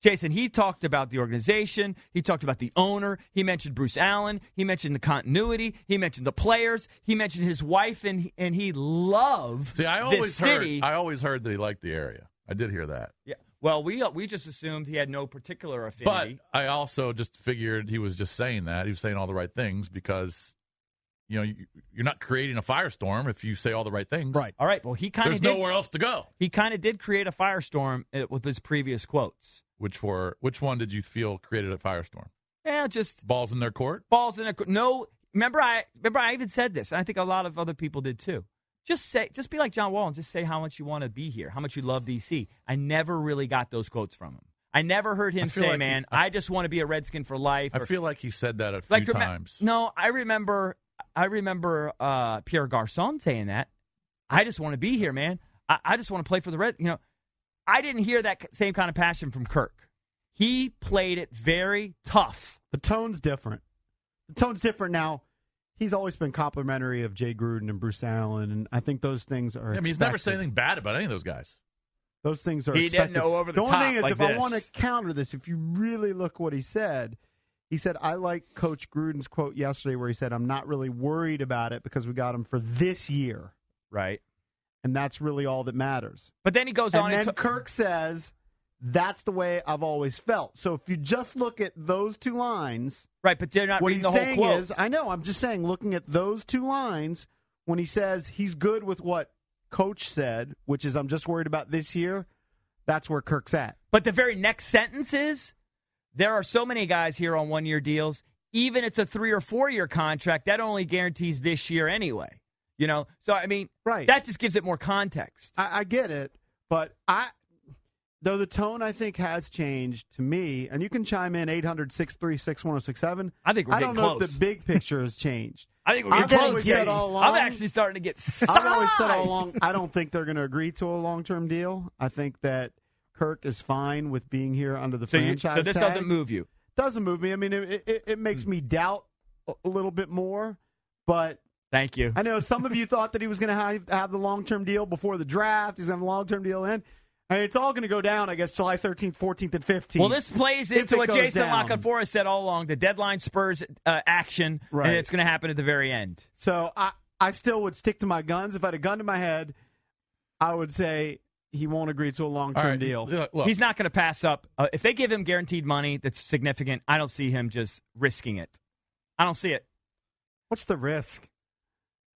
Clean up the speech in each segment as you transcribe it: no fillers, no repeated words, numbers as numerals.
Jason, he talked about the organization. He talked about the owner. He mentioned Bruce Allen. He mentioned the continuity. He mentioned the players. He mentioned his wife, and he loved this city. I always heard that he liked the area. I did hear that. Yeah. Well, we just assumed he had no particular affinity. But I also just figured he was just saying that. He was saying all the right things because, you're not creating a firestorm if you say all the right things. Right. All right. Well, there's nowhere else to go. He kind of did create a firestorm with his previous quotes. Which one did you feel created a firestorm? Yeah, just balls in their court. Balls in their court. No, remember I even said this, and I think a lot of other people did too. Just be like John Wall and just say how much you want to be here, how much you love DC. I never really got those quotes from him. I never heard him say, like I just want to be a Redskin for life. I feel like he said that a few times. No, I remember Pierre Garçon saying that. I just want to be here, man. I just want to play for the Red. I didn't hear that same kind of passion from Kirk. He played it very tough. The tone's different. Now. He's always been complimentary of Jay Gruden and Bruce Allen, and I think those things are he's never said anything bad about any of those guys. Those things are he expected. Didn't know over the top. The only thing is, like if this. I want to counter this, if you really look what he said, I like Coach Gruden's quote yesterday where he said, I'm not really worried about it because we got him for this year. Right. And that's really all that matters. But then he goes on. And then Kirk says, that's the way I've always felt. So if you just look at those two lines. Right, but they're not reading the whole quote. What he's saying is, I know, I'm just saying, looking at those two lines, when he says he's good with what Coach said, which is I'm just worried about this year, that's where Kirk's at. But the very next sentence is, there are so many guys here on one-year deals, even it's a 3 or 4 year contract, that only guarantees this year anyway. So, I mean, right. That just gives it more context. I get it, but though the tone, I think, has changed to me, and you can chime in 800-636-1067. I think we're getting close. I don't know if the big picture has changed. I think we're getting close. Said all along, I'm actually starting to get sized. I've always said all along, I don't think they're going to agree to a long-term deal. I think that Kirk is fine with being here under the franchise So this tag. doesn't move you? Doesn't move me. I mean, it makes me doubt a little bit more, but... Thank you. I know some of you thought that he was going to have the long-term deal before the draft. He's going to have a long-term deal then. I mean, it's all going to go down, I guess, July 13th, 14th, and 15th. Well, this plays into what Jason down. Lockenfor has said all along. The deadline spurs action, right. And it's going to happen at the very end. So I still would stick to my guns. If I had a gun to my head, I would say he won't agree to a long-term deal. Look. He's not going to pass up. If they give him guaranteed money that's significant, I don't see him just risking it. I don't see it. What's the risk?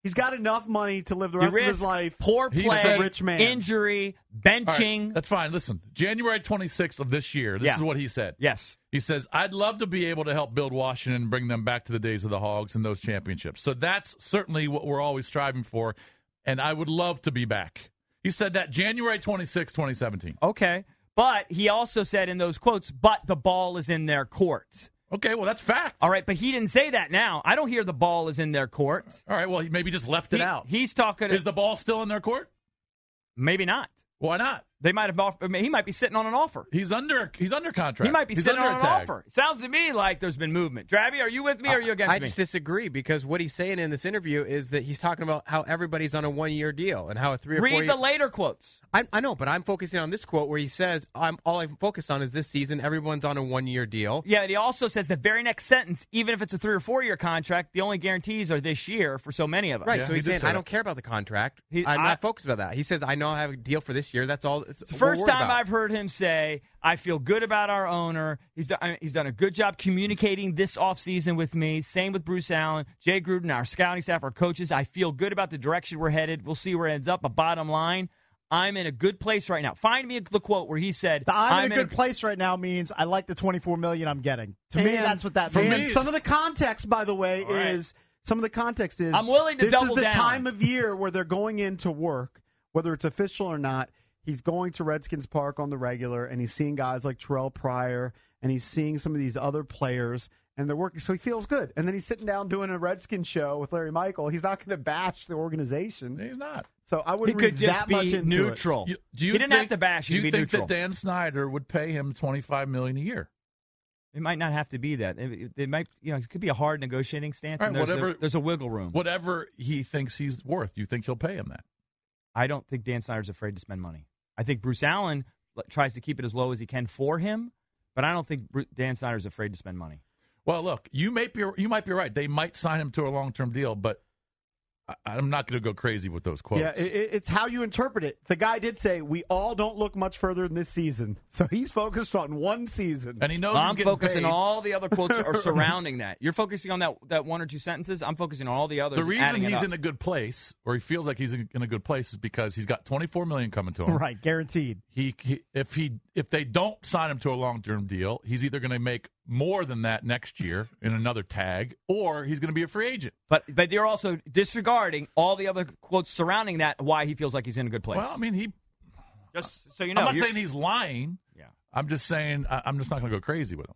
He's got enough money to live the rest of his life. Poor play, He's a rich man. Injury, benching. Right, that's fine. Listen, January 26th of this year, this is what he said. Yes. He says, I'd love to be able to help build Washington and bring them back to the days of the Hogs and those championships. So that's certainly what we're always striving for, and I would love to be back. He said that January 26th, 2017. Okay. But he also said in those quotes, but the ball is in their court. Okay, well, that's fact. All right, but he didn't say that now. I don't hear the ball is in their court. All right, well, he maybe just left it out. He's talking. Is the ball still in their court? Maybe not. Why not? They might have offered. He might be sitting on an offer. He's under contract. He might be sitting on an offer. It sounds to me like there's been movement. Drabby, are you with me or are you against me? I just disagree because what he's saying in this interview is that he's talking about how everybody's on a 1 year deal and how a 3 or 4 year. Read the later quotes. I know, but I'm focusing on this quote where he says, all I'm focused on is this season. Everyone's on a 1 year deal. Yeah, and he also says the very next sentence, even if it's a 3 or 4 year contract, the only guarantees are this year for so many of us. Right, Yeah, so he's saying, I don't care about the contract. I'm not focused about that. He says, I know I have a deal for this year. That's all. It's the first time I've heard him say, I feel good about our owner. He's done a good job communicating this offseason with me. Same with Bruce Allen, Jay Gruden, our scouting staff, our coaches. I feel good about the direction we're headed. We'll see where it ends up. But bottom line, I'm in a good place right now. Find me the quote where he said, I'm in a good place right now means I like the $24 million I'm getting. To me, that's what that means. Some of the context, by the way, is I'm willing to double down. This is the time of year where they're going into work, whether it's official or not. He's going to Redskins Park on the regular, and he's seeing guys like Terrell Pryor, and he's seeing some of these other players, and they're working, so he feels good. And then he's sitting down doing a Redskins show with Larry Michael. He's not going to bash the organization. He's not. So I wouldn't read that much into neutral. it. He didn't have to bash. Do you be think neutral. that Dan Snyder would pay him $25 million a year? It might not have to be that. It might, it could be a hard negotiating stance. Right, and there's a wiggle room. Whatever he thinks he's worth, you think he'll pay him that? I don't think Dan Snyder's afraid to spend money. I think Bruce Allen tries to keep it as low as he can for him, But I don't think Dan Snyder's afraid to spend money. Well, look, you might be right. They might sign him to a long-term deal, but I'm not going to go crazy with those quotes. Yeah, it's how you interpret it. The guy did say, we all don't look much further than this season. So he's focused on one season. And he knows I'm he's getting focusing paid. on all the other quotes are surrounding that. You're focusing on that one or two sentences. I'm focusing on all the others. The reason adding it he's up. in a good place, or he feels like he's in a good place, is because he's got $24 million coming to him. Right, guaranteed. If they don't sign him to a long-term deal, he's either going to make more than that next year in another tag, or he's going to be a free agent. But you're also disregarding all the other quotes surrounding that, why he feels like he's in a good place. Well, I mean, just so you know. I'm not saying he's lying. Yeah. I'm just saying I'm just not going to go crazy with him.